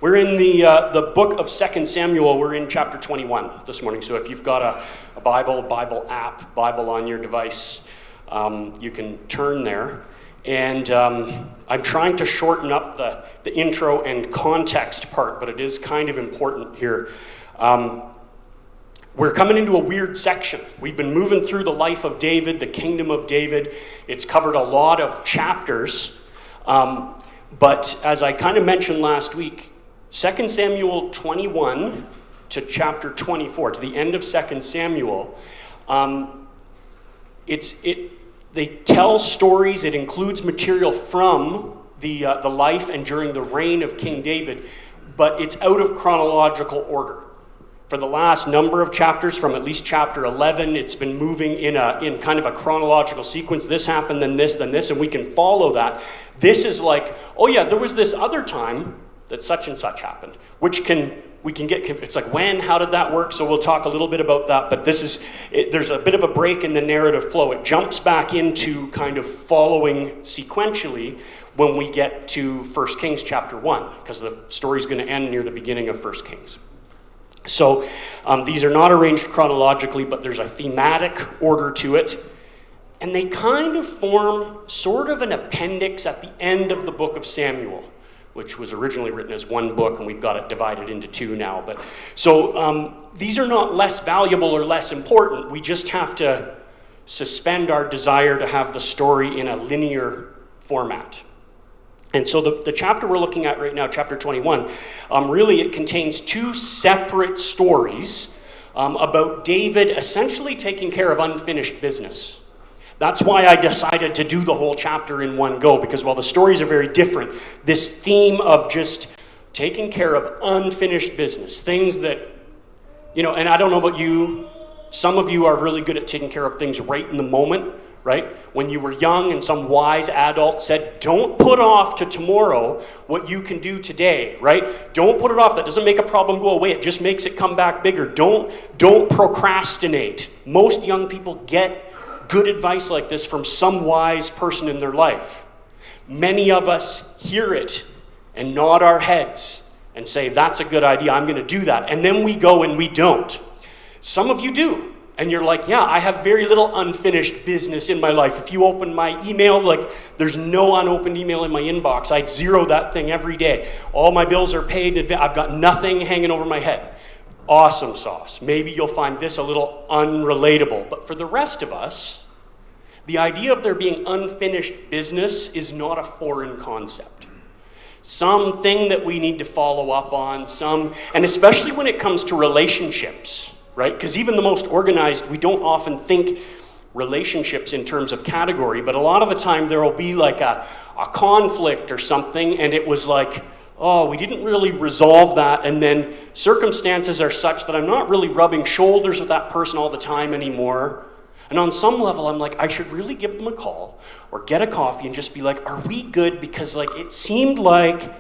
We're in the book of 2 Samuel. We're in chapter 21 this morning. So if you've got a Bible app, Bible on your device, you can turn there. And I'm trying to shorten up the intro and context part, but it is kind of important here. We're coming into a weird section. We've been moving through the life of David, the kingdom of David. It's covered a lot of chapters. But as I kind of mentioned last week, 2 Samuel 21 to chapter 24, to the end of 2 Samuel, they tell stories. It includes material from the life and during the reign of King David, but it's out of chronological order. For the last number of chapters, from at least chapter 11, it's been moving in kind of a chronological sequence. This happened, then this, and we can follow that. This is like, oh yeah, there was this other time that such and such happened, we can get, it's like, when, how did that work? So we'll talk a little bit about that, but there's a bit of a break in the narrative flow. It jumps back into kind of following sequentially when we get to 1 Kings chapter 1, because the story's going to end near the beginning of 1 Kings. So these are not arranged chronologically, but there's a thematic order to it. And they kind of form sort of an appendix at the end of the book of Samuel, which was originally written as one book, and we've got it divided into two now. But so these are not less valuable or less important. We just have to suspend our desire to have the story in a linear format. And so the chapter we're looking at right now, chapter 21, really it contains two separate stories about David essentially taking care of unfinished business. That's why I decided to do the whole chapter in one go, because while the stories are very different, this theme of just taking care of unfinished business, things that, and I don't know about you, some of you are really good at taking care of things right in the moment, right? When you were young and some wise adult said, don't put off to tomorrow what you can do today, right? Don't put it off. That doesn't make a problem go away. It just makes it come back bigger. Don't procrastinate. Most young people get good advice like this from some wise person in their life. Many of us hear it and nod our heads and say, that's a good idea, I'm going to do that. And then we go and we don't. Some of you do. And you're like, yeah, I have very little unfinished business in my life. If you open my email, like there's no unopened email in my inbox. I'd zero that thing every day. All my bills are paid in advance. I've got nothing hanging over my head. Awesome sauce. Maybe you'll find this a little unrelatable. But for the rest of us, the idea of there being unfinished business is not a foreign concept. Something that we need to follow up on, and especially when it comes to relationships, right? Because even the most organized, we don't often think relationships in terms of category, but a lot of the time there will be like a conflict or something, and it was like, oh, we didn't really resolve that, and then circumstances are such that I'm not really rubbing shoulders with that person all the time anymore. And on some level, I'm like, I should really give them a call or get a coffee and just be like, are we good? Because like it seemed like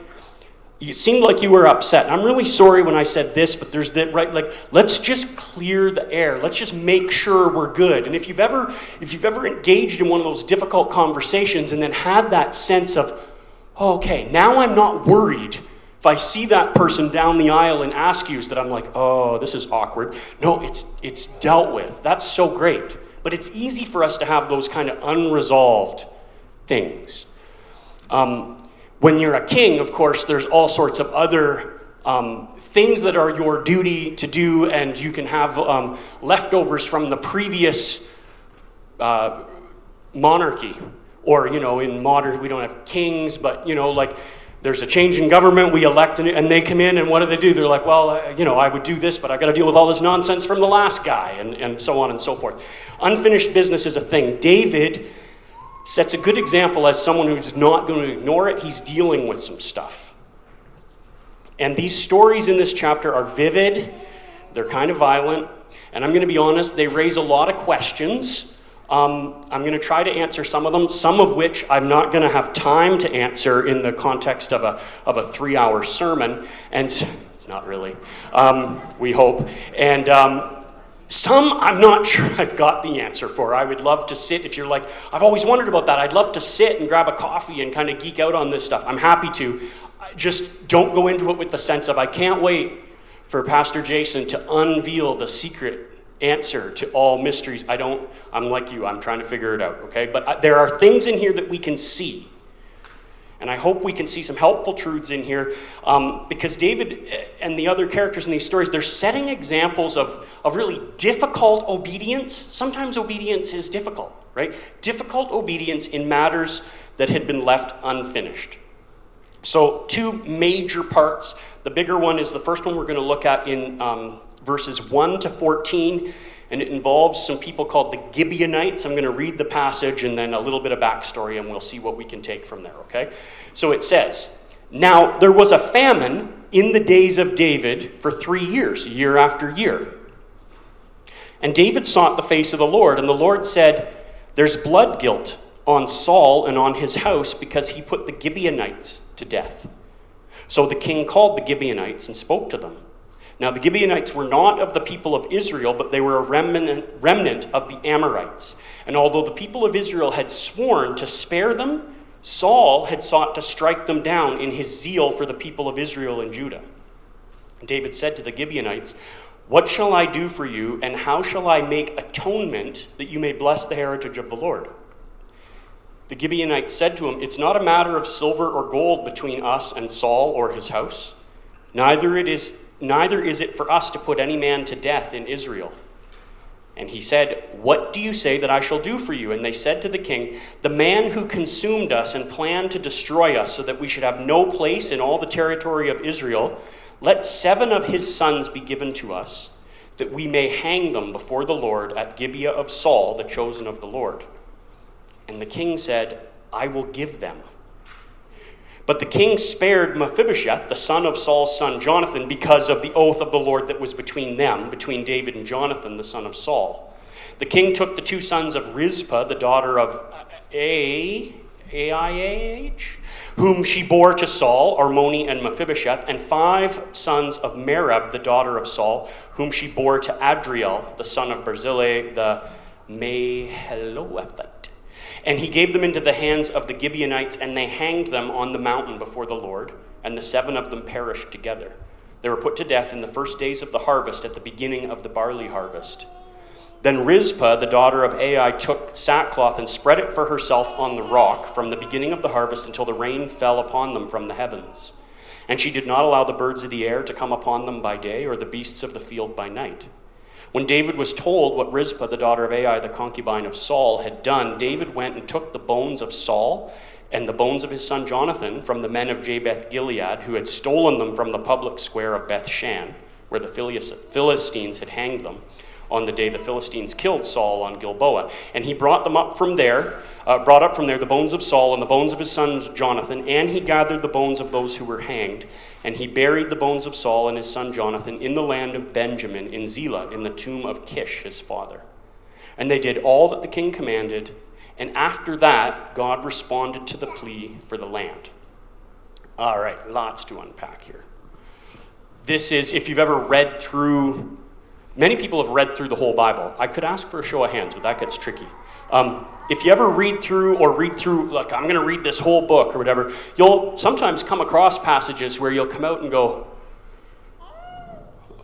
you were upset. I'm really sorry when I said this, but there's that, right? Like, let's just clear the air. Let's just make sure we're good. And if you've ever engaged in one of those difficult conversations and then had that sense of, oh, okay, now I'm not worried if I see that person down the aisle and ask you, that I'm like, oh, this is awkward. No, it's dealt with. That's so great. But it's easy for us to have those kind of unresolved things. When you're a king, of course, there's all sorts of other things that are your duty to do, and you can have leftovers from the previous monarchy. Or, in modern, we don't have kings, but, like there's a change in government, we elect, and they come in, and what do? They're like, well, I would do this, but I got to deal with all this nonsense from the last guy, and so on and so forth. Unfinished business is a thing. David sets a good example as someone who's not going to ignore it. He's dealing with some stuff. And these stories in this chapter are vivid. They're kind of violent. And I'm going to be honest, they raise a lot of questions. I'm going to try to answer some of them, some of which I'm not going to have time to answer in the context of a 3-hour sermon. And it's not really, we hope. And some I'm not sure I've got the answer for. I would love to sit, if you're like, I've always wondered about that. I'd love to sit and grab a coffee and kind of geek out on this stuff. I'm happy to. just don't go into it with the sense of, I can't wait for Pastor Jason to unveil the secret answer to all mysteries. I'm like you, I'm trying to figure it out, okay? But there are things in here that we can see. And I hope we can see some helpful truths in here, because David and the other characters in these stories, they're setting examples of really difficult obedience. Sometimes obedience is difficult, right? Difficult obedience in matters that had been left unfinished. So 2 major parts. The bigger one is the first one we're going to look at in verses 1 to 14, and it involves some people called the Gibeonites. I'm going to read the passage and then a little bit of backstory, and we'll see what we can take from there, okay? So it says, "Now there was a famine in the days of David for 3 years, year after year. And David sought the face of the Lord, and the Lord said, 'There's blood guilt on Saul and on his house because he put the Gibeonites to death.' So the king called the Gibeonites and spoke to them. Now the Gibeonites were not of the people of Israel, but they were a remnant of the Amorites. And although the people of Israel had sworn to spare them, Saul had sought to strike them down in his zeal for the people of Israel and Judah. And David said to the Gibeonites, 'What shall I do for you, and how shall I make atonement that you may bless the heritage of the Lord?' The Gibeonites said to him, 'It's not a matter of silver or gold between us and Saul or his house. Neither is it for us to put any man to death in Israel.' And he said, 'What do you say that I shall do for you?' And they said to the king, 'The man who consumed us and planned to destroy us so that we should have no place in all the territory of Israel, let 7 of his sons be given to us, that we may hang them before the Lord at Gibeah of Saul, the chosen of the Lord.' And the king said, 'I will give them.' But the king spared Mephibosheth, the son of Saul's son Jonathan, because of the oath of the Lord that was between them, between David and Jonathan, the son of Saul. The king took the 2 sons of Rizpah, the daughter of Aiah, whom she bore to Saul, Armoni and Mephibosheth, and 5 sons of Merab, the daughter of Saul, whom she bore to Adriel, the son of Barzillai, the Maheloethite. And he gave them into the hands of the Gibeonites, and they hanged them on the mountain before the Lord, and the 7 of them perished together. They were put to death in the first days of the harvest, at the beginning of the barley harvest. Then Rizpah, the daughter of Aiah, took sackcloth and spread it for herself on the rock from the beginning of the harvest until the rain fell upon them from the heavens. And she did not allow the birds of the air to come upon them by day, or the beasts of the field by night. When David was told what Rizpah, the daughter of Aiah, the concubine of Saul, had done, David went and took the bones of Saul and the bones of his son Jonathan from the men of Jabesh Gilead, who had stolen them from the public square of Bethshan, where the Philistines had hanged them on the day the Philistines killed Saul on Gilboa. And he brought up from there the bones of Saul and the bones of his son Jonathan, and he gathered the bones of those who were hanged. And he buried the bones of Saul and his son Jonathan in the land of Benjamin, in Zelah, in the tomb of Kish, his father. And they did all that the king commanded, and after that, God responded to the plea for the land. All right, lots to unpack here. This is, if you've ever read through, many people have read through the whole Bible. I could ask for a show of hands, but that gets tricky. If you ever read through, like, I'm going to read this whole book or whatever, you'll sometimes come across passages where you'll come out and go,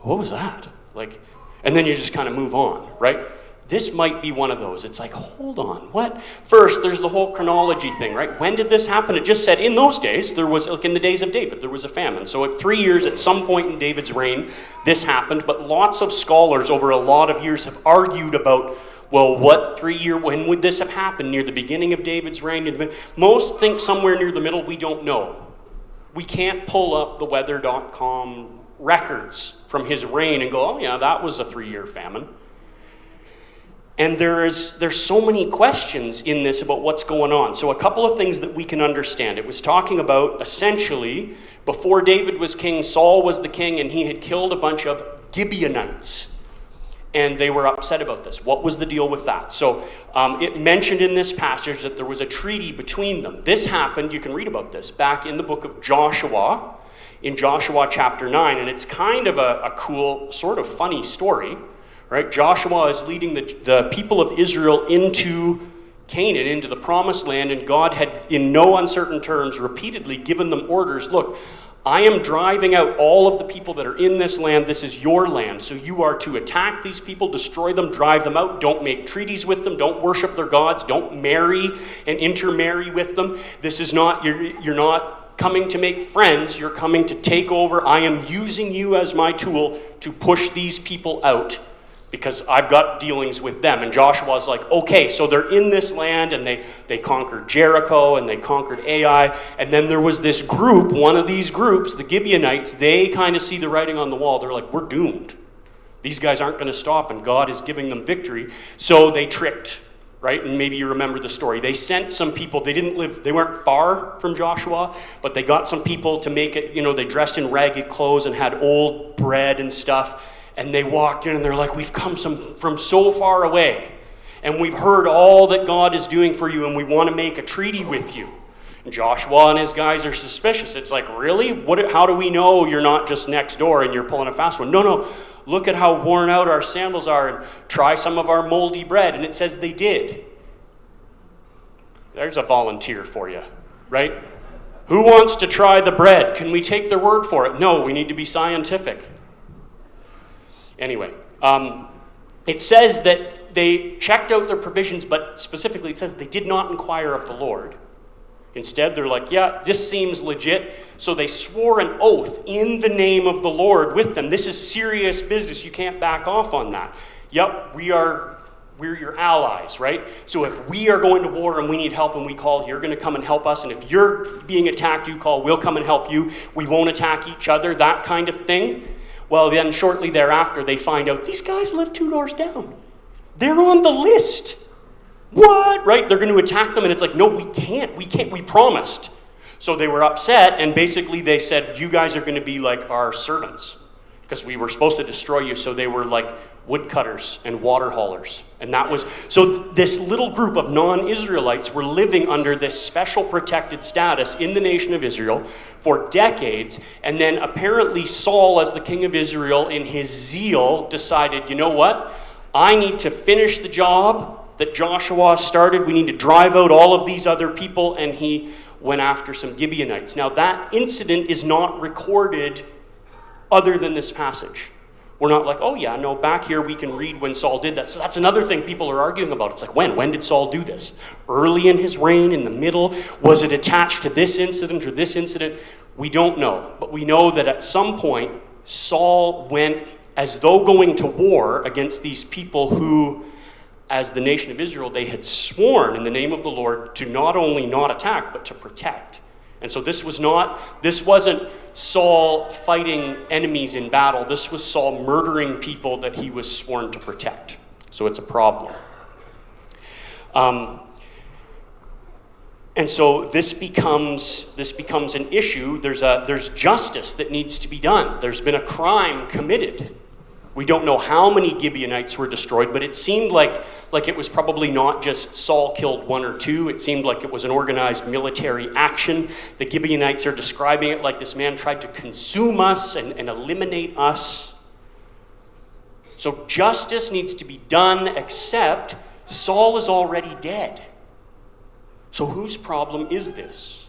what was that? Like, and then you just kind of move on, right? This might be one of those. It's like, hold on, what? First, there's the whole chronology thing, right? When did this happen? It just said in those days, there was, like in the days of David, there was a famine. So at 3 years, at some point in David's reign, this happened. But lots of scholars over a lot of years have argued about, well, what 3 year, when would this have happened? Near the beginning of David's reign? Most think somewhere near the middle. We don't know. We can't pull up the weather.com records from his reign and go, oh yeah, that was a 3-year famine. And there's so many questions in this about what's going on. So a couple of things that we can understand. It was talking about, essentially, before David was king, Saul was the king, and he had killed a bunch of Gibeonites. And they were upset about this. What was the deal with that? So it mentioned in this passage that there was a treaty between them. This happened, you can read about this, back in the book of Joshua, in Joshua chapter 9. And it's kind of a cool, sort of funny story. Right? Joshua is leading the people of Israel into Canaan, into the promised land, and God had, in no uncertain terms, repeatedly given them orders. Look, I am driving out all of the people that are in this land. This is your land. So you are to attack these people, destroy them, drive them out. Don't make treaties with them. Don't worship their gods. Don't marry and intermarry with them. This is not, you're not coming to make friends. You're coming to take over. I am using you as my tool to push these people out, because I've got dealings with them. And Joshua's like, okay, so they're in this land, and they conquered Jericho, and they conquered Ai. And then there was this group, one of these groups, the Gibeonites, they kind of see the writing on the wall. They're like, we're doomed. These guys aren't going to stop, and God is giving them victory. So they tricked, right? And maybe you remember the story. They sent some people. They weren't far from Joshua, but they got some people to make it, they dressed in ragged clothes and had old bread and stuff. And they walked in and they're like, we've come from so far away, and we've heard all that God is doing for you, and we want to make a treaty with you. And Joshua and his guys are suspicious. It's like, really? How do we know you're not just next door and you're pulling a fast one? No. Look at how worn out our sandals are, and try some of our moldy bread. And it says they did. There's a volunteer for you, right? Who wants to try the bread? Can we take their word for it? No, we need to be scientific. Anyway, it says that they checked out their provisions, but specifically it says they did not inquire of the Lord. Instead, they're like, yeah, this seems legit. So they swore an oath in the name of the Lord with them. This is serious business. You can't back off on that. Yep, we're your allies, right? So if we are going to war and we need help and we call, you're going to come and help us. And if you're being attacked, you call, we'll come and help you. We won't attack each other, that kind of thing. Well, then shortly thereafter, they find out these guys live 2 doors down. They're on the list. What? Right? They're going to attack them, and it's like, no, we can't. We promised. So they were upset, and basically they said, you guys are going to be like our servants, because we were supposed to destroy you. So they were like woodcutters and water haulers. And that was, so this little group of non-Israelites were living under this special protected status in the nation of Israel for decades. And then apparently Saul, as the king of Israel, in his zeal, decided, you know what? I need to finish the job that Joshua started. We need to drive out all of these other people. And he went after some Gibeonites. Now that incident is not recorded other than this passage. We're not like, oh yeah, no, back here we can read when Saul did that. So that's another thing people are arguing about. It's like, when did Saul do this? Early in his reign, in the middle? Was it attached to this incident or this incident? We don't know. But we know that at some point, Saul went as though going to war against these people who, as the nation of Israel, they had sworn in the name of the Lord to not only not attack, but to protect. And so this wasn't Saul fighting enemies in battle. This was Saul murdering people that he was sworn to protect. So it's a problem. And so this becomes an issue. There's justice that needs to be done. There's been a crime committed. We don't know how many Gibeonites were destroyed, but it seemed like it was probably not just Saul killed 1 or 2. It seemed like it was an organized military action. The Gibeonites are describing it like this man tried to consume us and eliminate us. So justice needs to be done, except Saul is already dead. So whose problem is this?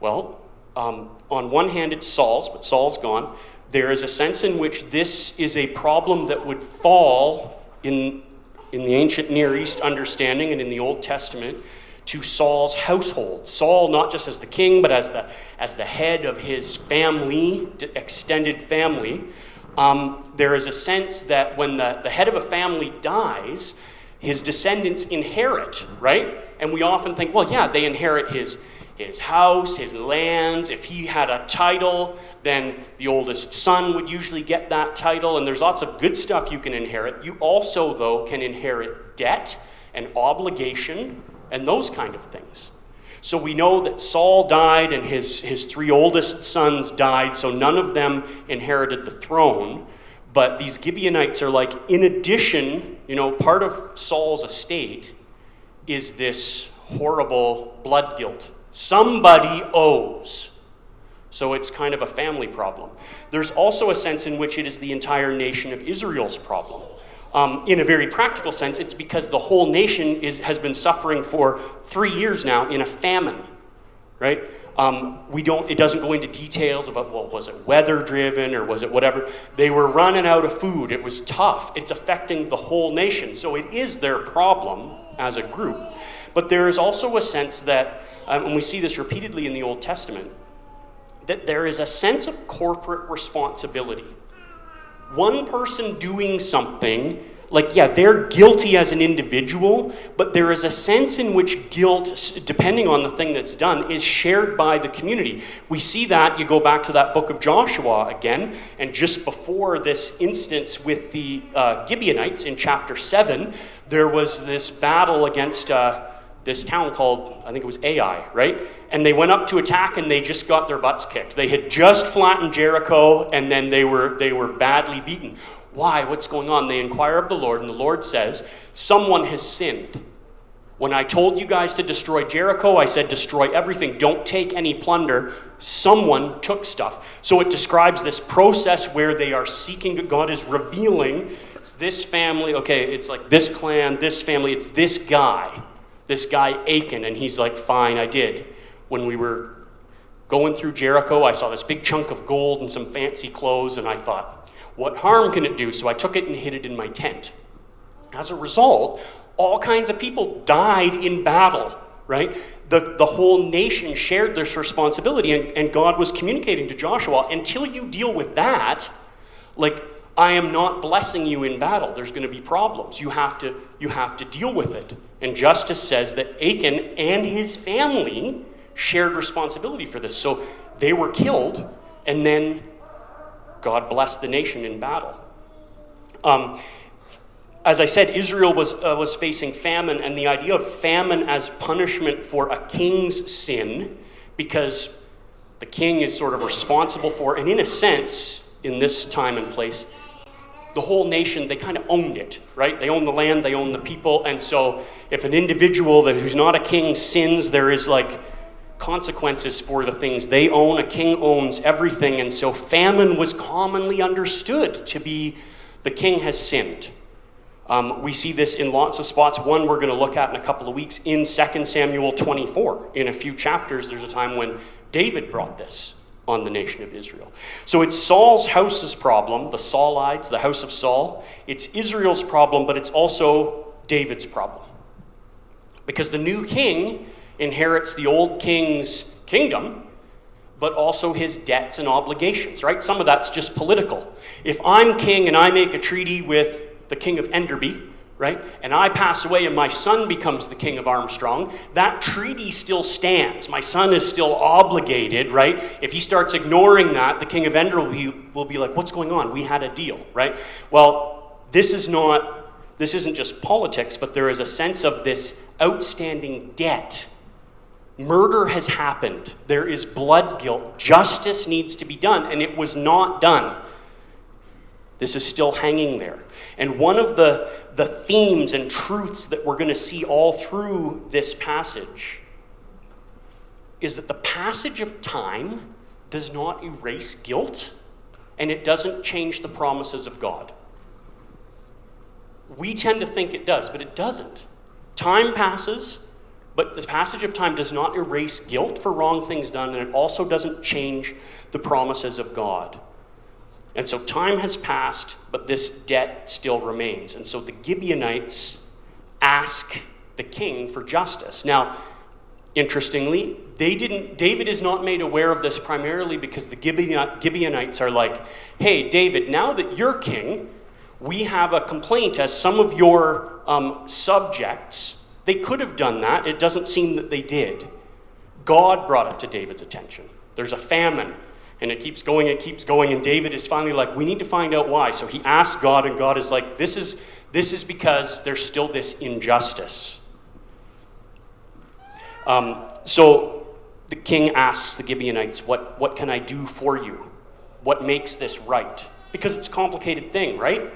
Well, on one hand it's Saul's, but Saul's gone. There is a sense in which this is a problem that would fall in the ancient Near East understanding and in the Old Testament to Saul's household. Saul, not just as the king, but as the head of his family, extended family. There is a sense that when the head of a family dies, his descendants inherit, right? And we often think, well, yeah, they inherit his house, his lands. If he had a title, then the oldest son would usually get that title. And there's lots of good stuff you can inherit. You also, though, can inherit debt and obligation and those kind of things. So we know that Saul died and his 3 oldest sons died, so none of them inherited the throne. But these Gibeonites are like, in addition, part of Saul's estate is this horrible blood guilt. Somebody owes. So it's kind of a family problem. There's also a sense in which it is the entire nation of Israel's problem. In a very practical sense, it's because the whole nation has been suffering for 3 years now in a famine. right? It doesn't go into details about, well, was it weather driven or was it whatever? They were running out of food. It was tough. It's affecting the whole nation. So it is their problem as a group. But there is also a sense that, and we see this repeatedly in the Old Testament, that there is a sense of corporate responsibility. One person doing something, like, yeah, they're guilty as an individual, but there is a sense in which guilt, depending on the thing that's done, is shared by the community. We see that, you go back to that book of Joshua again, and just before this instance with the Gibeonites in chapter 7, there was this battle against this town called, I think it was Ai, right? And they went up to attack and they just got their butts kicked. They had just flattened Jericho and then they were badly beaten. Why? What's going on? They inquire of the Lord, and the Lord says, someone has sinned. When I told you guys to destroy Jericho, I said destroy everything. Don't take any plunder. Someone took stuff. So it describes this process where they are seeking, God is revealing, it's this family, okay, it's like this clan, this family, it's this guy Achan, and he's like, fine, I did. When we were going through Jericho, I saw this big chunk of gold and some fancy clothes, and I thought, what harm can it do? So I took it and hid it in my tent. As a result, all kinds of people died in battle, right? The whole nation shared this responsibility, and God was communicating to Joshua, until you deal with that, like, I am not blessing you in battle. There's going to be problems. You have to deal with it. And Justice says that Achan and his family shared responsibility for this. So they were killed, and then God blessed the nation in battle. As I said, Israel was facing famine, and the idea of famine as punishment for a king's sin, because the king is sort of responsible for, and in a sense, in this time and place, the whole nation, they kind of owned it, right? They own the land, they own the people, and so if an individual who's not a king sins, there is like consequences for the things they own. A king owns everything, and so famine was commonly understood to be the king has sinned. We see this in lots of spots. One we're going to look at in a couple of weeks in 2 Samuel 24. In a few chapters, there's a time when David brought this on the nation of Israel. So it's Saul's house's problem, the Saulites, the house of Saul. It's Israel's problem, but it's also David's problem. Because the new king inherits the old king's kingdom, but also his debts and obligations, right? Some of that's just political. If I'm king and I make a treaty with the king of Enderby, right, and I pass away and my son becomes the king of Armstrong, that treaty still stands. My son is still obligated, right? If he starts ignoring that, the king of Enderby will be like, what's going on? We had a deal, right? Well, this isn't just politics, but there is a sense of this outstanding debt. Murder has happened. There is blood guilt. Justice needs to be done, and it was not done. This is still hanging there. And one of the themes and truths that we're going to see all through this passage is that the passage of time does not erase guilt, and it doesn't change the promises of God. We tend to think it does, but it doesn't. Time passes, but the passage of time does not erase guilt for wrong things done, and it also doesn't change the promises of God. And so time has passed, but this debt still remains. And so the Gibeonites ask the king for justice. Now, interestingly, David is not made aware of this primarily because the Gibeonites are like, hey, David, now that you're king, we have a complaint as some of your subjects. They could have done that. It doesn't seem that they did. God brought it to David's attention. There's a famine. And it keeps going, and David is finally like, we need to find out why. So he asks God, and God is like, this is because there's still this injustice. So the king asks the Gibeonites, what can I do for you? What makes this right? Because it's a complicated thing, right?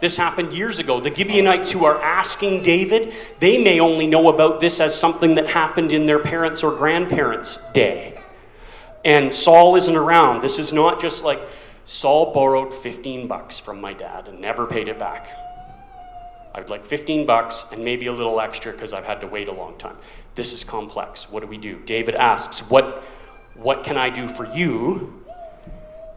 This happened years ago. The Gibeonites who are asking David, they may only know about this as something that happened in their parents' or grandparents' day. And Saul isn't around. This is not just like, Saul borrowed $15 from my dad and never paid it back. I would like $15 and maybe a little extra because I've had to wait a long time. This is complex. What do? David asks, what can I do for you?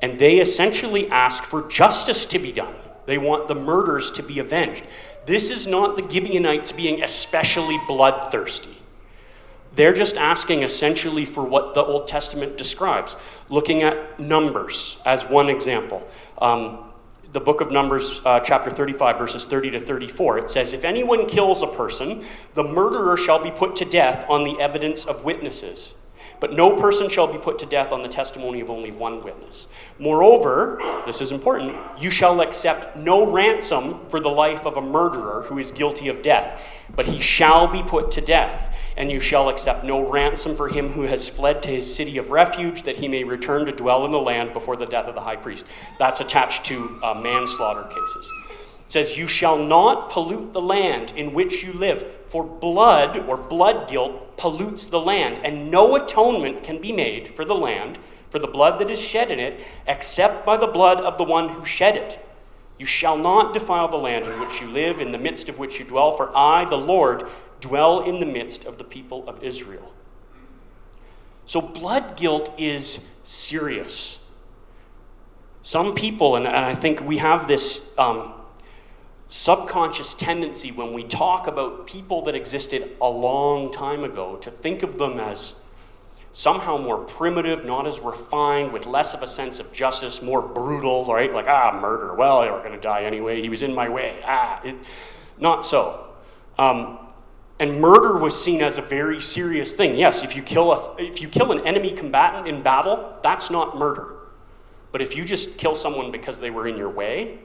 And they essentially ask for justice to be done. They want the murders to be avenged. This is not the Gibeonites being especially bloodthirsty. They're just asking essentially for what the Old Testament describes. Looking at Numbers as one example. The book of Numbers, chapter 35, verses 30 to 34. It says, if anyone kills a person, the murderer shall be put to death on the evidence of witnesses. But no person shall be put to death on the testimony of only one witness. Moreover, this is important, you shall accept no ransom for the life of a murderer who is guilty of death, but he shall be put to death. And you shall accept no ransom for him who has fled to his city of refuge, that he may return to dwell in the land before the death of the high priest. That's attached to manslaughter cases. It says, you shall not pollute the land in which you live, for blood or blood guilt pollutes the land, and no atonement can be made for the land, for the blood that is shed in it, except by the blood of the one who shed it. You shall not defile the land in which you live, in the midst of which you dwell, for I, the Lord, dwell in the midst of the people of Israel. So blood guilt is serious. Some people, and I think we have this subconscious tendency when we talk about people that existed a long time ago to think of them as somehow more primitive, not as refined, with less of a sense of justice, more brutal, right? Like, murder. Well, they were going to die anyway. He was in my way. Not so. And murder was seen as a very serious thing. Yes, if you kill an enemy combatant in battle, that's not murder. But if you just kill someone because they were in your way,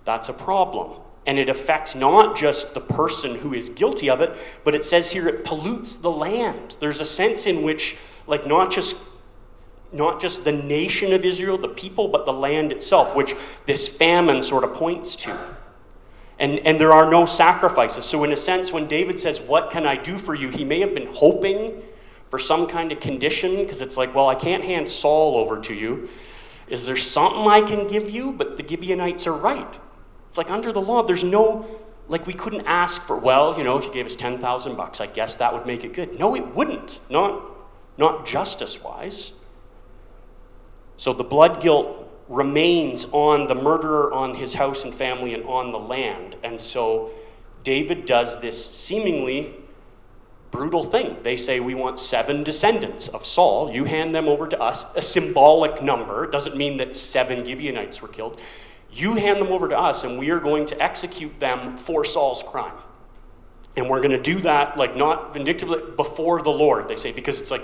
that's a problem. And it affects not just the person who is guilty of it, but it says here it pollutes the land. There's a sense in which, like, not just the nation of Israel, the people, but the land itself, which this famine sort of points to. And there are no sacrifices. So in a sense, when David says, what can I do for you? He may have been hoping for some kind of condition, because it's like, well, I can't hand Saul over to you. Is there something I can give you? But the Gibeonites are right. It's like under the law, there's no, like we couldn't ask for, well, if you gave us $10,000, I guess that would make it good. No, it wouldn't. Not justice-wise. So the blood guilt remains on the murderer, on his house and family, and on the land. And so David does this seemingly brutal thing. They say, we want 7 descendants of Saul. You hand them over to us, a symbolic number. It doesn't mean that 7 Gibeonites were killed. You hand them over to us, and we are going to execute them for Saul's crime. And we're going to do that, like, not vindictively, before the Lord, they say, because it's like,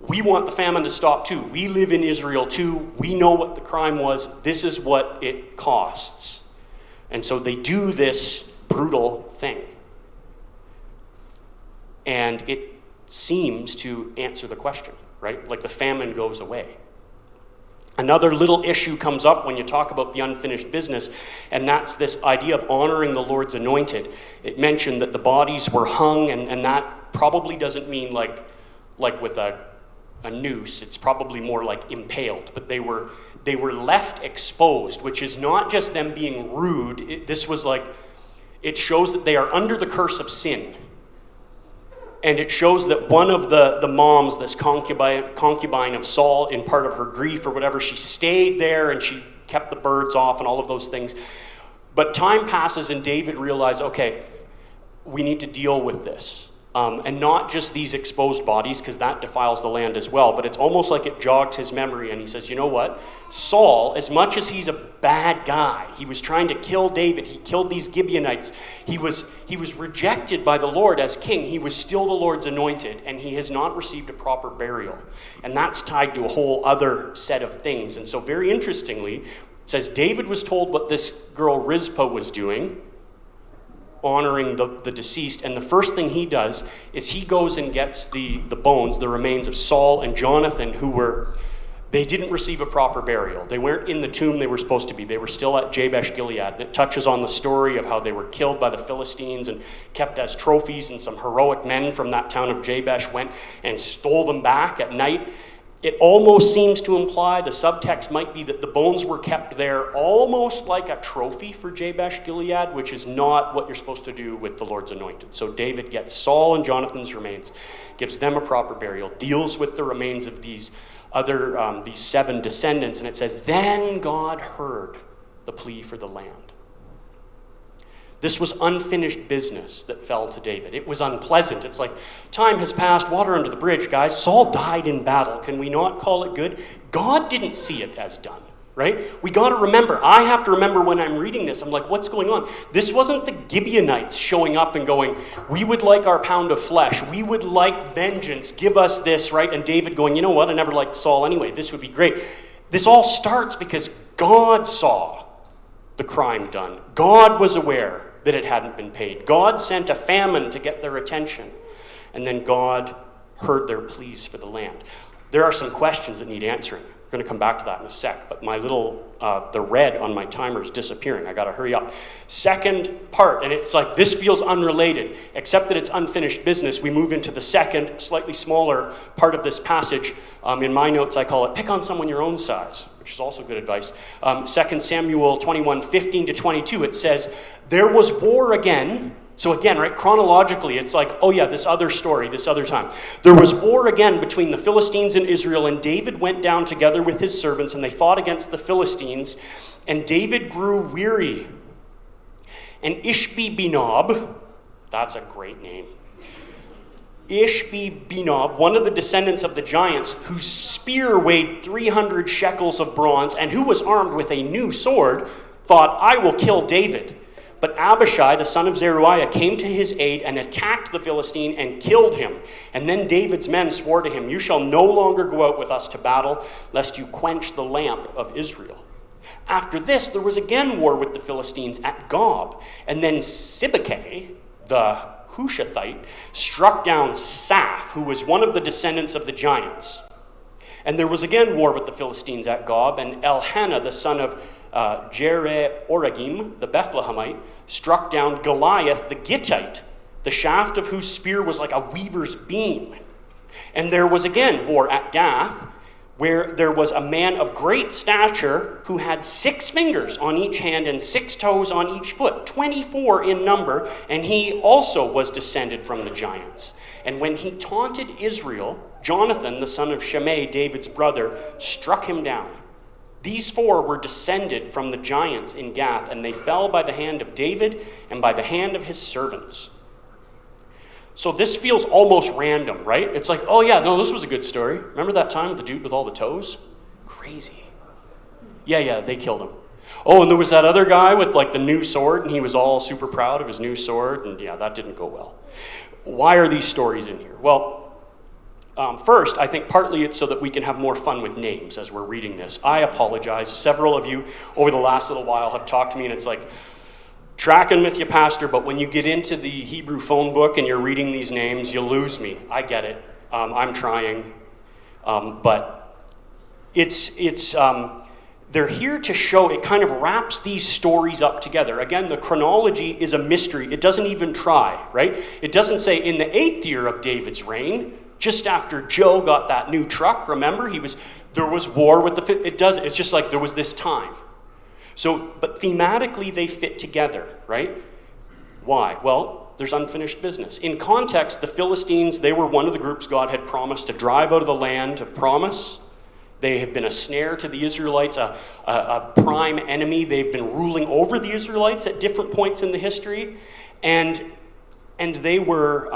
we want the famine to stop too. We live in Israel too. We know what the crime was. This is what it costs. And so they do this brutal thing. And it seems to answer the question, right? Like the famine goes away. Another little issue comes up when you talk about the unfinished business, and that's this idea of honoring the Lord's anointed. It mentioned that the bodies were hung, and that probably doesn't mean like with a noose. It's probably more like impaled, but they were left exposed, which is not just them being rude. This was like, it shows that they are under the curse of sin. And it shows that one of the moms, this concubine of Saul, in part of her grief or whatever, she stayed there and she kept the birds off and all of those things. But time passes and David realized, okay, we need to deal with this. And not just these exposed bodies, because that defiles the land as well, but it's almost like it jogs his memory, and he says, you know what? Saul, as much as he's a bad guy, he was trying to kill David, he killed these Gibeonites, he was rejected by the Lord as king, he was still the Lord's anointed, and he has not received a proper burial. And that's tied to a whole other set of things. And so very interestingly, it says David was told what this girl Rizpah was doing, honoring the deceased, and the first thing he does is he goes and gets the bones, the remains of Saul and Jonathan, they didn't receive a proper burial. They weren't in the tomb they were supposed to be. They were still at Jabesh Gilead. And it touches on the story of how they were killed by the Philistines and kept as trophies, and some heroic men from that town of Jabesh went and stole them back at night. It almost seems to imply, the subtext might be that the bones were kept there almost like a trophy for Jabesh Gilead, which is not what you're supposed to do with the Lord's anointed. So David gets Saul and Jonathan's remains, gives them a proper burial, deals with the remains of these 7 descendants, and it says, then God heard the plea for the land. This was unfinished business that fell to David. It was unpleasant. It's like, time has passed, water under the bridge, guys. Saul died in battle. Can we not call it good? God didn't see it as done, right? We got to remember. I have to remember when I'm reading this. I'm like, what's going on? This wasn't the Gibeonites showing up and going, we would like our pound of flesh. We would like vengeance. Give us this, right? And David going, you know what? I never liked Saul anyway. This would be great. This all starts because God saw the crime done. God was aware that it hadn't been paid. God sent a famine to get their attention. And then God heard their pleas for the land. There are some questions that need answering. We're going to come back to that in a sec. But my little, the red on my timer is disappearing. I got to hurry up. Second part, and it's like this feels unrelated, except that it's unfinished business. We move into the second, slightly smaller part of this passage. In my notes, I call it pick on someone your own size, which is also good advice. 2 Samuel 21, 15 to 22, it says, there was war again. So again, right, chronologically, it's like, oh yeah, this other story, this other time. There was war again between the Philistines and Israel, and David went down together with his servants, and they fought against the Philistines, and David grew weary. And Ishbi-Benob, that's a great name, Ishbi-Benob, one of the descendants of the giants, whose spear weighed 300 shekels of bronze, and who was armed with a new sword, thought, I will kill David. But Abishai, the son of Zeruiah, came to his aid and attacked the Philistine and killed him. And then David's men swore to him, you shall no longer go out with us to battle, lest you quench the lamp of Israel. After this, there was again war with the Philistines at Gob. And then Sibbecai, the Hushathite, struck down Saph, who was one of the descendants of the giants. And there was again war with the Philistines at Gob, and Elhanah, the son of Jereh-Oragim, the Bethlehemite, struck down Goliath the Gittite, the shaft of whose spear was like a weaver's beam. And there was again war at Gath, where there was a man of great stature who had 6 fingers on each hand and 6 toes on each foot, 24 in number, and he also was descended from the giants. And when he taunted Israel, Jonathan, the son of Shimei, David's brother, struck him down. These 4 were descended from the giants in Gath, and they fell by the hand of David and by the hand of his servants. So this feels almost random, right? It's like, oh yeah, no, this was a good story. Remember that time with the dude with all the toes? Crazy. Yeah, they killed him. Oh, and there was that other guy with like the new sword, and he was all super proud of his new sword, and yeah, that didn't go well. Why are these stories in here? Well, first, I think partly it's so that we can have more fun with names as we're reading this. I apologize. Several of you over the last little while have talked to me, and it's like, tracking with you, Pastor, but when you get into the Hebrew phone book and you're reading these names, you lose me. I get it. I'm trying. But they're here to show, it kind of wraps these stories up together. Again, the chronology is a mystery. It doesn't even try, right? It doesn't say in the 8th year of David's reign, just after Joe got that new truck, remember? There was war with it's just like there was this time. So, but thematically they fit together, right? Why? Well, there's unfinished business. In context, the Philistines, they were one of the groups God had promised to drive out of the land of promise. They have been a snare to the Israelites, a prime enemy. They've been ruling over the Israelites at different points in the history. And they were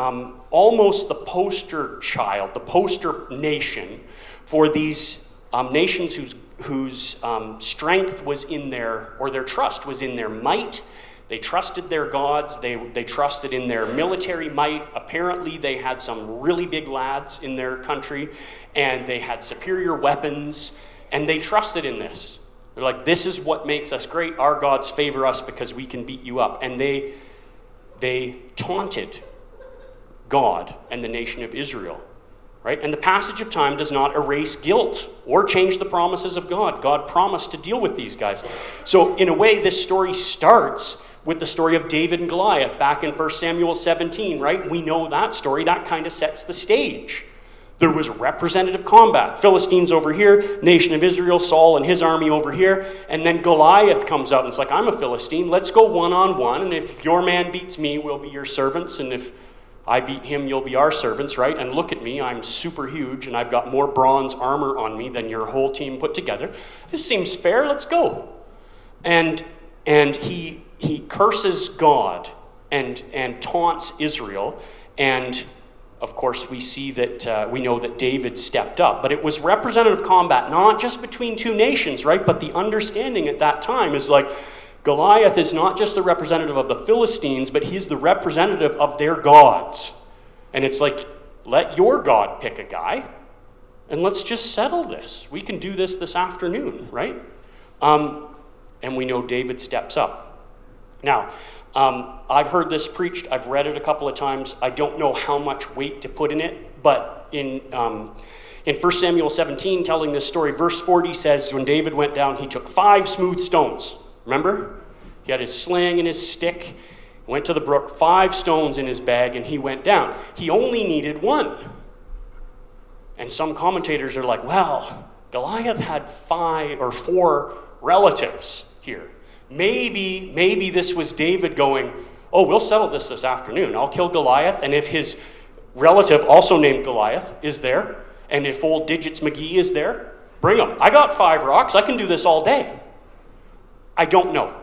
almost the poster child, the poster nation for these nations whose strength was in their trust was in their might. They trusted their gods. They trusted in their military might. Apparently, they had some really big lads in their country, and they had superior weapons, and they trusted in this. They're like, this is what makes us great. Our gods favor us because we can beat you up. And they taunted God and the nation of Israel. Right? And the passage of time does not erase guilt or change the promises of God. God promised to deal with these guys. So in a way, this story starts with the story of David and Goliath back in 1 Samuel 17, right? We know that story. That kind of sets the stage. There was representative combat. Philistines over here, nation of Israel, Saul and his army over here, and then Goliath comes out and it's like, I'm a Philistine, let's go one-on-one, and if your man beats me, we'll be your servants, and if I beat him, you'll be our servants, right? And look at me, I'm super huge, and I've got more bronze armor on me than your whole team put together. This seems fair, let's go. And he curses God and taunts Israel, and of course, we see that, we know that David stepped up. But it was representative combat, not just between two nations, right? But the understanding at that time is like, Goliath is not just the representative of the Philistines, but he's the representative of their gods. And it's like, let your God pick a guy, and let's just settle this. We can do this afternoon, right? And we know David steps up. Now, I've heard this preached. I've read it a couple of times. I don't know how much weight to put in it, but in 1 Samuel 17, telling this story, verse 40 says, when David went down, he took 5 smooth stones. Remember? He had his sling and his stick, went to the brook, 5 stones in his bag, and he went down. He only needed 1. And some commentators are like, well, Goliath had 5 or 4 relatives here. Maybe this was David going, oh, we'll settle this afternoon. I'll kill Goliath, and if his relative, also named Goliath, is there, and if old Digits McGee is there, bring him. I got 5 rocks. I can do this all day. I don't know.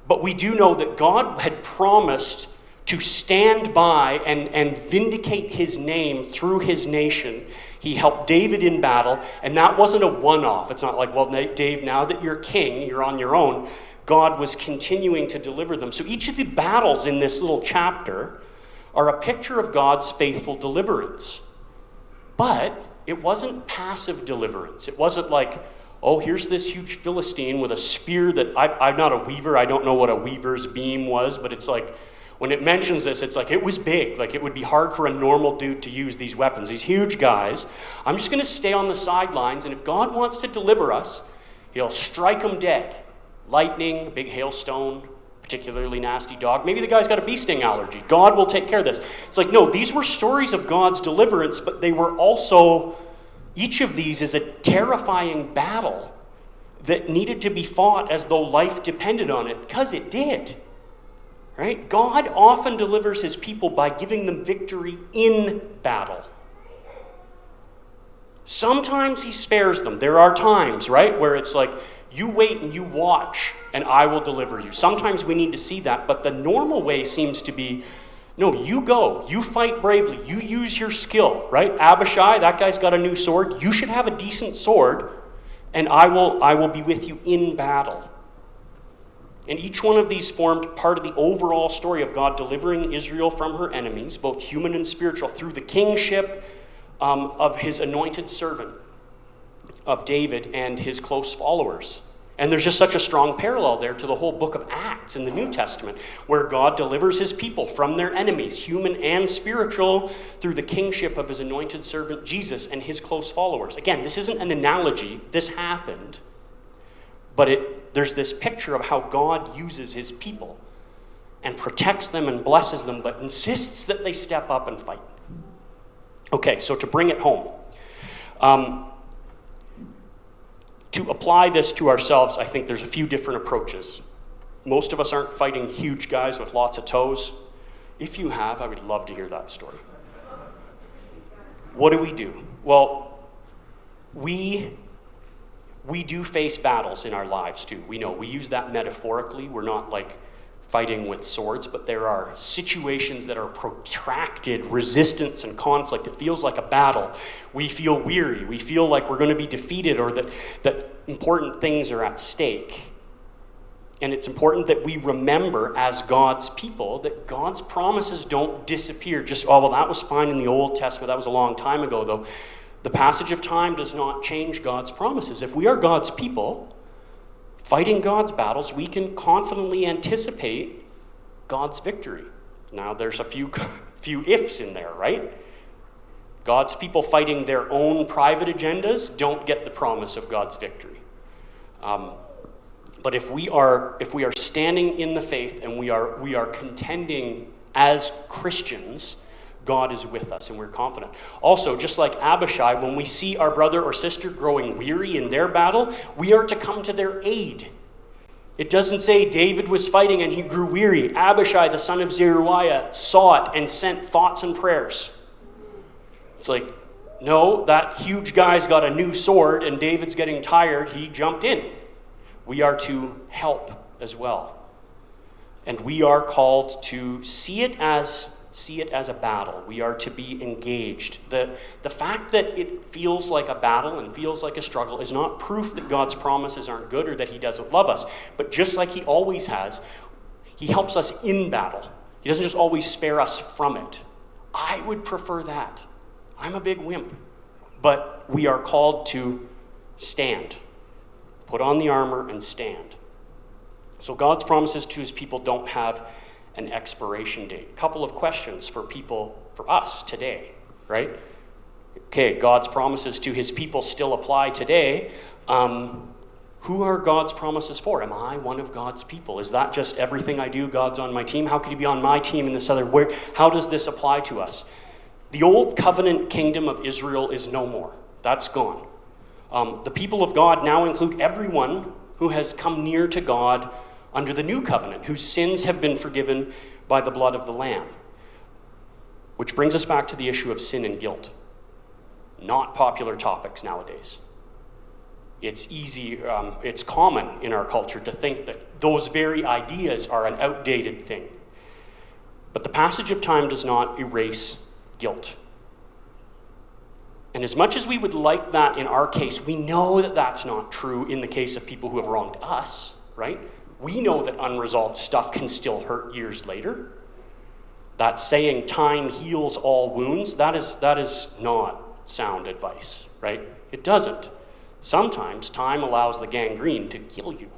But we do know that God had promised to stand by and vindicate his name through his nation. He helped David in battle, and that wasn't a one-off. It's not like, well, Dave, now that you're king, you're on your own. God was continuing to deliver them. So each of the battles in this little chapter are a picture of God's faithful deliverance. But it wasn't passive deliverance. It wasn't like, oh, here's this huge Philistine with a spear that I'm not a weaver. I don't know what a weaver's beam was, but it's like, when it mentions this, it's like, it was big. Like, it would be hard for a normal dude to use these weapons, these huge guys. I'm just going to stay on the sidelines, and if God wants to deliver us, he'll strike them dead. Lightning, a big hailstone, particularly nasty dog. Maybe the guy's got a bee sting allergy. God will take care of this. It's like, no, these were stories of God's deliverance, but they were also, each of these is a terrifying battle that needed to be fought as though life depended on it, because it did. Right? God often delivers his people by giving them victory in battle. Sometimes he spares them. There are times, right, where it's like, you wait and you watch, and I will deliver you. Sometimes we need to see that, but the normal way seems to be, no, you go. You fight bravely. You use your skill, right? Abishai, that guy's got a new sword. You should have a decent sword, and I will be with you in battle. And each one of these formed part of the overall story of God delivering Israel from her enemies, both human and spiritual, through the kingship of his anointed servant, of David and his close followers. And there's just such a strong parallel there to the whole book of Acts in the New Testament, where God delivers his people from their enemies, human and spiritual, through the kingship of his anointed servant Jesus and his close followers. Again, this isn't an analogy. This happened. But there's this picture of how God uses his people and protects them and blesses them, but insists that they step up and fight. Okay, so to bring it home, to apply this to ourselves, I think there's a few different approaches. Most of us aren't fighting huge guys with lots of toes. If you have, I would love to hear that story. What do? Well, we do face battles in our lives too. We know, we use that metaphorically. We're not like fighting with swords, but there are situations that are protracted resistance and conflict. It feels like a battle. We feel weary. We feel like we're going to be defeated, or that important things are at stake. And it's important that we remember as God's people that God's promises don't disappear. Just, oh, well, that was fine in the Old Testament. That was a long time ago, though. The passage of time does not change God's promises. If we are God's people, fighting God's battles, we can confidently anticipate God's victory. Now, there's a few ifs in there, right? God's people fighting their own private agendas don't get the promise of God's victory. But if we are standing in the faith and we are contending as Christians, God is with us and we're confident. Also, just like Abishai, when we see our brother or sister growing weary in their battle, we are to come to their aid. It doesn't say David was fighting and he grew weary. Abishai, the son of Zeruiah, saw it and sent thoughts and prayers. It's like, no, that huge guy's got a new sword and David's getting tired. He jumped in. We are to help as well. And we are called to see it as a battle. We are to be engaged. The fact that it feels like a battle and feels like a struggle is not proof that God's promises aren't good or that he doesn't love us. But just like he always has, he helps us in battle. He doesn't just always spare us from it. I would prefer that. I'm a big wimp. But we are called to stand. Put on the armor and stand. So God's promises to his people don't have an expiration date. A couple of questions for us today, right? Okay, God's promises to his people still apply today. Who are God's promises for? Am I one of God's people? Is that just everything I do, God's on my team? How could he be on my team in this other? How does this apply to us? The old covenant kingdom of Israel is no more. That's gone. The people of God now include everyone who has come near to God under the new covenant, whose sins have been forgiven by the blood of the Lamb. Which brings us back to the issue of sin and guilt. Not popular topics nowadays. It's easy, it's common in our culture to think that those very ideas are an outdated thing. But the passage of time does not erase guilt. And as much as we would like that in our case, we know that that's not true in the case of people who have wronged us, right? We know that unresolved stuff can still hurt years later. That saying, time heals all wounds, that is not sound advice, right? It doesn't. Sometimes time allows the gangrene to kill you.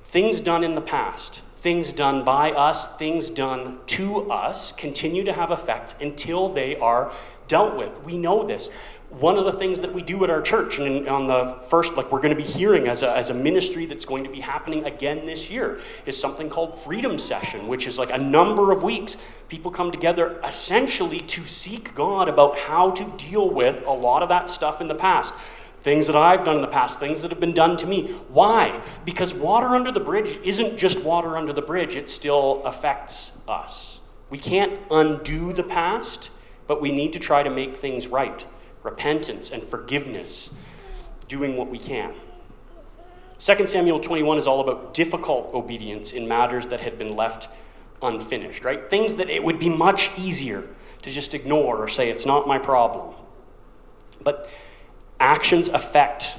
Things done in the past, things done by us, things done to us continue to have effects until they are dealt with. We know this. One of the things that we do at our church, and on the first, like we're going to be hearing as a ministry that's going to be happening again this year, is something called Freedom Session, which is like a number of weeks. People come together essentially to seek God about how to deal with a lot of that stuff in the past. Things that I've done in the past, things that have been done to me. Why? Because water under the bridge isn't just water under the bridge, it still affects us. We can't undo the past, but we need to try to make things right. Repentance and forgiveness, doing what we can. 2 Samuel 21 is all about difficult obedience in matters that had been left unfinished, right? Things that it would be much easier to just ignore or say, it's not my problem. But actions affect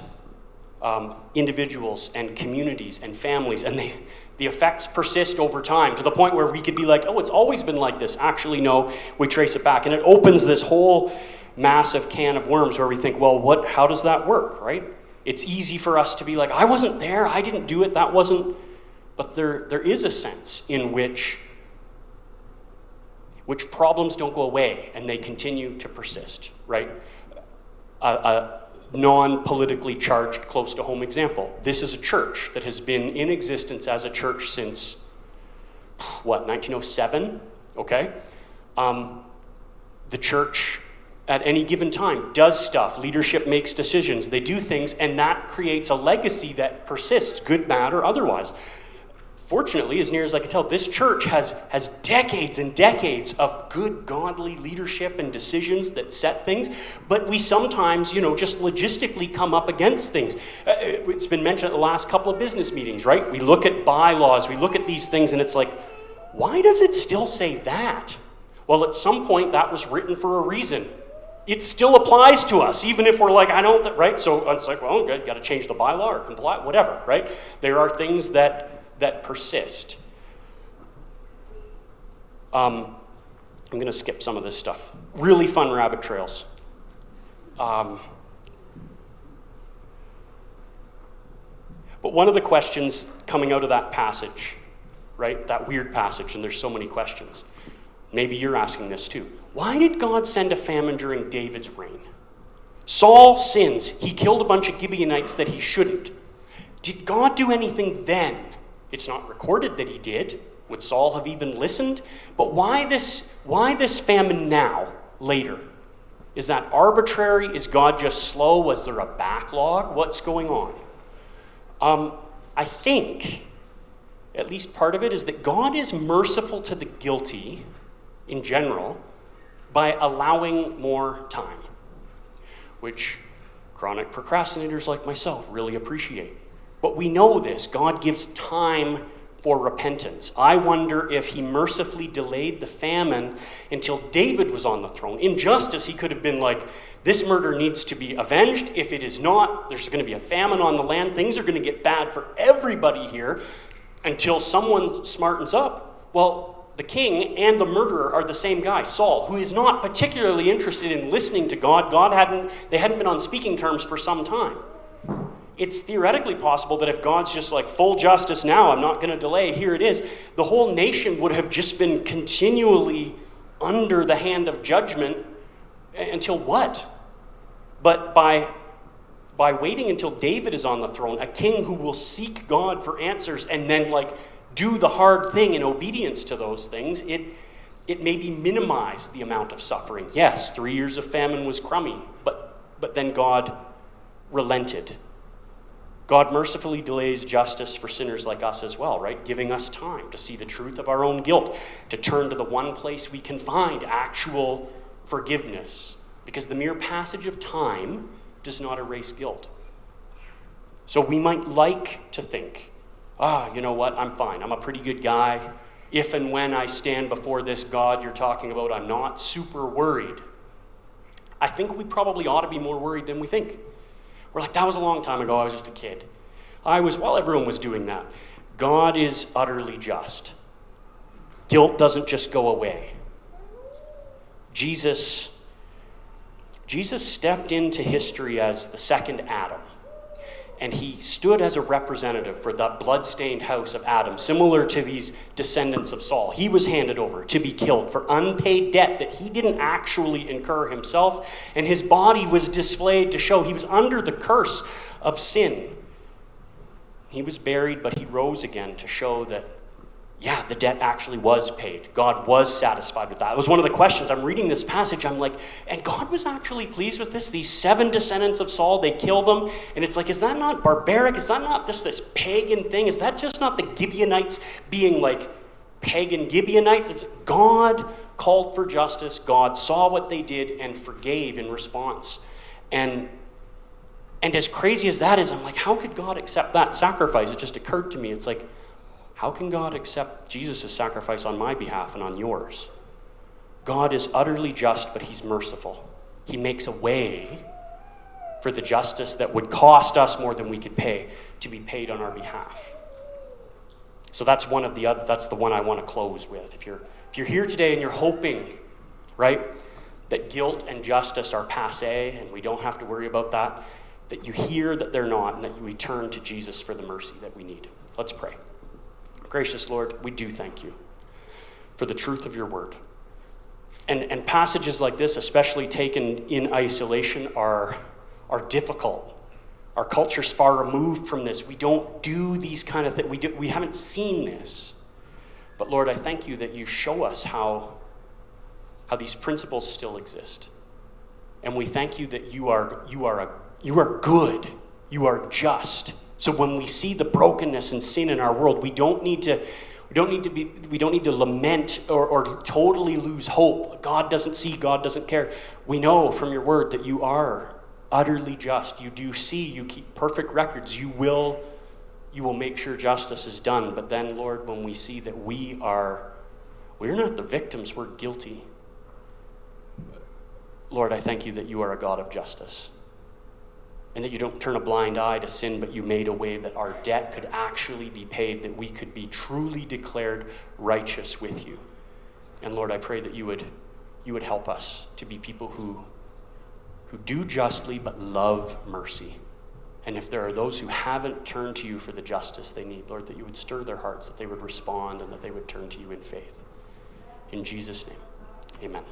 individuals and communities and families, and the effects persist over time to the point where we could be like, oh, it's always been like this. Actually, no, we trace it back. And it opens this whole massive can of worms where we think, well, how does that work, right? It's easy for us to be like, I wasn't there, I didn't do it, that wasn't. But there is a sense in which problems don't go away and they continue to persist, right? A non-politically charged, close to home example. This is a church that has been in existence as a church since, 1907, okay? The church at any given time does stuff. Leadership makes decisions. They do things, and that creates a legacy that persists, good, bad, or otherwise. Fortunately, as near as I can tell, this church has decades and decades of good, godly leadership and decisions that set things, but we sometimes, just logistically come up against things. It's been mentioned at the last couple of business meetings, right? We look at bylaws, we look at these things, and it's like, why does it still say that? Well, at some point, that was written for a reason. It still applies to us, even if we're like, I don't, right? So it's like, well, got to change the bylaw or comply, whatever, right? There are things that persist. I'm going to skip some of this stuff. Really fun rabbit trails. But one of the questions coming out of that passage, right? That weird passage, and there's so many questions. Maybe you're asking this too. Why did God send a famine during David's reign? Saul sins. He killed a bunch of Gibeonites that he shouldn't. Did God do anything then? It's not recorded that he did. Would Saul have even listened? But why this famine now, later? Is that arbitrary? Is God just slow? Was there a backlog? What's going on? I think, at least part of it, is that God is merciful to the guilty in general by allowing more time, which chronic procrastinators like myself really appreciate. But we know this. God gives time for repentance. I wonder if he mercifully delayed the famine until David was on the throne. In justice, he could have been like, this murder needs to be avenged. If it is not, there's going to be a famine on the land. Things are going to get bad for everybody here until someone smartens up. Well, the king and the murderer are the same guy, Saul, who is not particularly interested in listening to God. They hadn't been on speaking terms for some time. It's theoretically possible that if God's just like, full justice now, I'm not going to delay, here it is, the whole nation would have just been continually under the hand of judgment until what? But by waiting until David is on the throne, a king who will seek God for answers and then do the hard thing in obedience to those things, it maybe minimized the amount of suffering. Yes, 3 years of famine was crummy, but then God relented. God mercifully delays justice for sinners like us as well, right? Giving us time to see the truth of our own guilt, to turn to the one place we can find actual forgiveness, because the mere passage of time does not erase guilt. So we might like to think, you know what, I'm fine. I'm a pretty good guy. If and when I stand before this God you're talking about, I'm not super worried. I think we probably ought to be more worried than we think. We're like, that was a long time ago. I was just a kid. Everyone was doing that. God is utterly just. Guilt doesn't just go away. Jesus stepped into history as the second Adam. And he stood as a representative for that blood-stained house of Adam, similar to these descendants of Saul. He was handed over to be killed for unpaid debt that he didn't actually incur himself, and his body was displayed to show he was under the curse of sin. He was buried, but he rose again to show that, the debt actually was paid. God was satisfied with that. It was one of the questions. I'm reading this passage. I'm like, and God was actually pleased with this? These 7 descendants of Saul, they kill them. And it's like, is that not barbaric? Is that not just this pagan thing? Is that just not the Gibeonites being like pagan Gibeonites? It's God called for justice. God saw what they did and forgave in response. And as crazy as that is, I'm like, how could God accept that sacrifice? It just occurred to me. It's like, how can God accept Jesus' sacrifice on my behalf and on yours? God is utterly just, but he's merciful. He makes a way for the justice that would cost us more than we could pay to be paid on our behalf. So that's that's the one I want to close with. If you're here today and you're hoping, right, that guilt and justice are passé and we don't have to worry about that you hear that they're not, and that we turn to Jesus for the mercy that we need. Let's pray. Gracious Lord, we do thank you for the truth of your word. And passages like this, especially taken in isolation, are difficult. Our culture's far removed from this. We don't do these kind of things. We haven't seen this. But Lord, I thank you that you show us how these principles still exist. And we thank you that you are good. You are just. So when we see the brokenness and sin in our world, we don't need to lament or totally lose hope. God doesn't see, God doesn't care. We know from your word that you are utterly just. You do see, you keep perfect records. You will make sure justice is done. But then, Lord, when we see that we're not the victims, we're guilty. Lord, I thank you that you are a God of justice. And that you don't turn a blind eye to sin, but you made a way that our debt could actually be paid, that we could be truly declared righteous with you. And Lord, I pray that you would help us to be people who do justly but love mercy. And if there are those who haven't turned to you for the justice they need, Lord, that you would stir their hearts, that they would respond, and that they would turn to you in faith. In Jesus' name, amen.